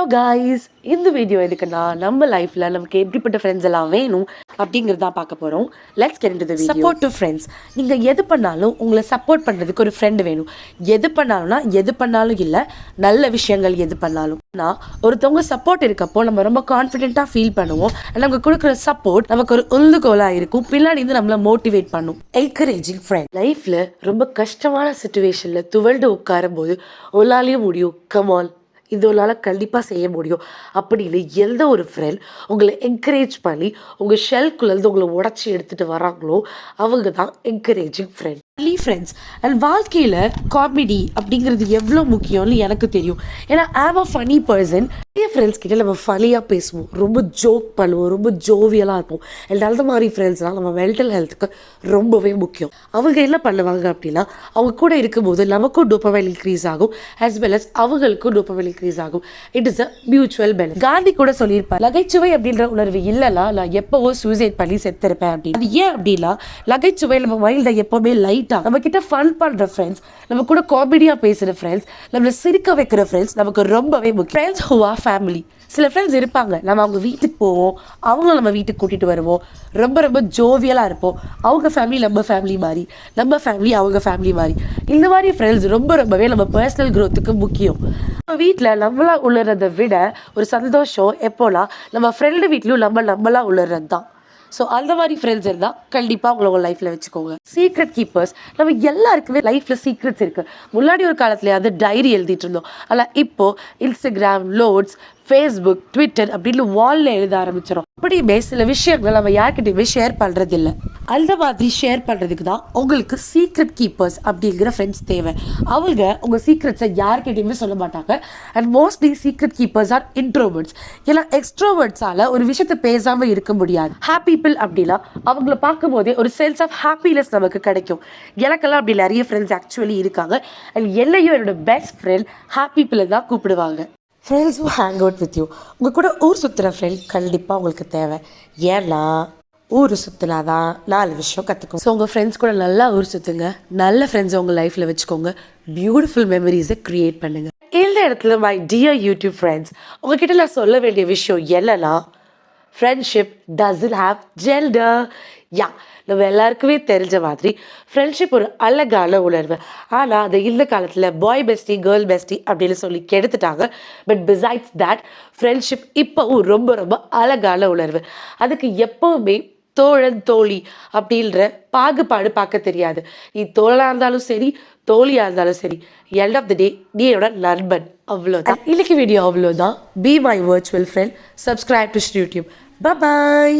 Hello guys, இந்த video எதுக்குன்னா நம்ம லைஃப்ல நமக்கு எப்படிப்பட்ட ஃப்ரெண்ட்ஸ் எல்லாம் வேணும் அப்படிங்கிறது தான் பார்க்க போகிறோம். Let's get into the video. Support to friends. நீங்கள் எது பண்ணாலும் உங்களை சப்போர்ட் பண்ணுறதுக்கு ஒரு ஃப்ரெண்டு வேணும். எது பண்ணாலும்னா எது பண்ணாலும் இல்லை, நல்ல விஷயங்கள் எது பண்ணாலும். ஆனால் ஒருத்தவங்க சப்போர்ட் இருக்கப்போ நம்ம ரொம்ப கான்ஃபிடென்ட்டாக ஃபீல் பண்ணுவோம். நமக்கு கொடுக்குற சப்போர்ட் நமக்கு ஒரு உந்துகோலாக இருக்கும், பின்னாடி இருந்து நம்மளை மோட்டிவேட் பண்ணும். Encouraging friend. லைஃப்பில் ரொம்ப கஷ்டமான சுச்சுவேஷனில் துவண்டு உட்காரும் போது உங்களாலேயும் முடியும், கமால் இதனால கண்டிப்பாக செய்ய முடியும் அப்படின்னு எந்த ஒரு ஃப்ரெண்ட் உங்களை என்கரேஜ் பண்ணி உங்கள் ஷெல்குள்ளேருந்து உங்களை உடச்சி எடுத்துகிட்டு வராங்களோ அவங்க தான் என்கரேஜிங் ஃப்ரெண்ட். ஃப்ரெண்ட்ஸ் அண்ட் வாழ்க்கையில் காமெடி அப்படிங்கிறது எவ்வளோ முக்கியம்னு எனக்கு தெரியும். ஏன்னா ஐம் அ ஃபனி பர்சன். நிறைய ஃப்ரெண்ட்ஸ் கிட்ட நம்ம ஃபனியாக பேசுவோம், ரொம்ப ஜோக் பண்ணுவோம், ரொம்ப ஜோவியலாக இருப்போம். அண்ட் அந்த மாதிரி ஃப்ரெண்ட்ஸ்லாம் நம்ம மென்டல் ஹெல்த்துக்கு ரொம்பவே முக்கியம். அவங்க என்ன பண்ணுவாங்க அப்படின்னா, அவங்க கூட இருக்கும்போது நமக்கும் டோபமைன் இன்க்ரீஸ் ஆகும், as well as அவங்களுக்கும் டோபமைன் இன்க்ரீஸ் ஆகும். It is a mutual benefit. Gandhi கூட சொல்லியிருப்பார், நகைச்சுவை அப்படின்ற உணர்வு இல்லைனா நான் எப்போவோ சூசைட் பண்ணி செத்துருப்பேன் அப்படின்னு. அது ஏன் அப்படின்னா, நகைச்சுவை நம்ம மைண்டில் எப்போவுமே லைட்டாக நம்ம கிட்ட ஃபன் பண்ணுற ஃப்ரெண்ட்ஸ், நம்ம கூட காமெடியாக பேசுகிற ஃப்ரெண்ட்ஸ், நம்மளை சிரிக்க வைக்கிற ஃப்ரெண்ட்ஸ் நமக்கு ரொம்பவே முக்கியம். Friends who are family. சில ஃப்ரெண்ட்ஸ் இருப்பாங்க, நம்ம அவங்க வீட்டுக்கு போவோம், அவங்கள நம்ம வீட்டுக்கு கூட்டிகிட்டு வருவோம், ரொம்ப ரொம்ப ஜோவியலாக இருப்போம். அவங்க ஃபேமிலி நம்ம ஃபேமிலி மாதிரி, நம்ம ஃபேமிலி அவங்க ஃபேமிலி மாதிரி. இந்த மாதிரி ஃப்ரெண்ட்ஸ் ரொம்பவே நம்ம பர்சனல் க்ரோத்துக்கு முக்கியம். நம்ம வீட்டில் நம்மளா உளறதை விட ஒரு சந்தோஷம் எப்போனா நம்ம ஃப்ரெண்டு வீட்லையும் நம்மளா உளறது தான். ஸோ அந்த மாதிரி ஃப்ரெண்ட்ஸ் இருந்தால் கண்டிப்பாக உங்களை உங்கள் லைஃப்பில் வச்சுக்கோங்க. Secret keepers. நம்ம எல்லாருக்குமே லைஃப்பில் சீக்ரெட்ஸ் இருக்குது. முன்னாடி ஒரு காலத்துலேயாவது டைரி எழுதிட்டு இருந்தோம், ஆனால் இப்போது இன்ஸ்டாகிராம், நோட்ஸ், ஃபேஸ்புக், ட்விட்டர் அப்படின்னு வாலில் எழுத ஆரம்பிச்சிடும். அப்படியுமே சில விஷயங்கள் நம்ம யார்கிட்டையுமே ஷேர் பண்ணுறது இல்லை. அந்த மாதிரி ஷேர் பண்ணுறதுக்கு தான் உங்களுக்கு சீக்ரெட் கீப்பர்ஸ் அப்படிங்கிற ஃப்ரெண்ட்ஸ் தேவை. அவங்க உங்கள் சீக்ரெட்ஸை யார்கிட்டையுமே சொல்ல மாட்டாங்க. And mostly secret keepers are introverts. ஏன்னா எக்ஸ்ட்ரோவர்ட்ஸால் ஒரு விஷயத்தை பேசாமல் இருக்க முடியாது. ஹாப்பி பீப்பிள் அப்படின்னா அவங்கள பார்க்கும் போதே ஒரு சென்ஸ் ஆஃப் ஹாப்பினஸ் நமக்கு கிடைக்கும். எனக்கெல்லாம் அப்படி நிறைய ஃப்ரெண்ட்ஸ் ஆக்சுவலி இருக்காங்க. அண்ட் என்னையும் என்னோட பெஸ்ட் ஃப்ரெண்ட் ஹாப்பி பீப்பிளை தான் கூப்பிடுவாங்க. Friends who hang out with you. உங்கள் கூட ஊர் சுற்றுற ஃப்ரெண்ட் கண்டிப்பாக உங்களுக்கு தேவை. ஏன்னா ஊர் சுற்றினா தான் 4 விஷயம் கற்றுக்கும். ஸோ உங்கள் ஃப்ரெண்ட்ஸ் கூட நல்லா ஊர் சுற்றுங்க, நல்ல ஃப்ரெண்ட்ஸை உங்கள் லைஃப்பில் வச்சுக்கோங்க, பியூட்டிஃபுல் மெமரிஸை க்ரியேட் பண்ணுங்கள். இந்த இடத்துல மை டியர் யூடியூப் ஃப்ரெண்ட்ஸ், உங்ககிட்ட நான் சொல்ல வேண்டிய விஷயம் என்னன்னா, ஃப்ரெண்ட்ஷிப் டசன்ட் ஹாவ் ஜெண்டர். நம்ம எல்லாருக்குமே தெரிஞ்ச மாதிரி ஃப்ரெண்ட்ஷிப் ஒரு அழகான உணர்வு. ஆனால் அதை இந்த காலத்தில் பாய் பெஸ்டி, கேர்ள் பெஸ்டி அப்படின்னு சொல்லி கெடுத்துட்டாங்க. பட் பிசைட்ஸ் தட் ஃப்ரெண்ட்ஷிப் இப்போவும் ரொம்ப ரொம்ப அழகான உணர்வு. அதுக்கு எப்போவுமே தோழன் தோழி அப்படின்ற பாகுபாடு பார்க்க தெரியாது. நீ தோழனாக இருந்தாலும் சரி, தோழியாக இருந்தாலும் சரி, எண்ட் ஆஃப் த டே நீ என்னோட நண்பன், அவ்வளோதான். இன்னைக்கு வீடியோ அவ்வளோதான். Be my virtual friend. Subscribe to YouTube. By.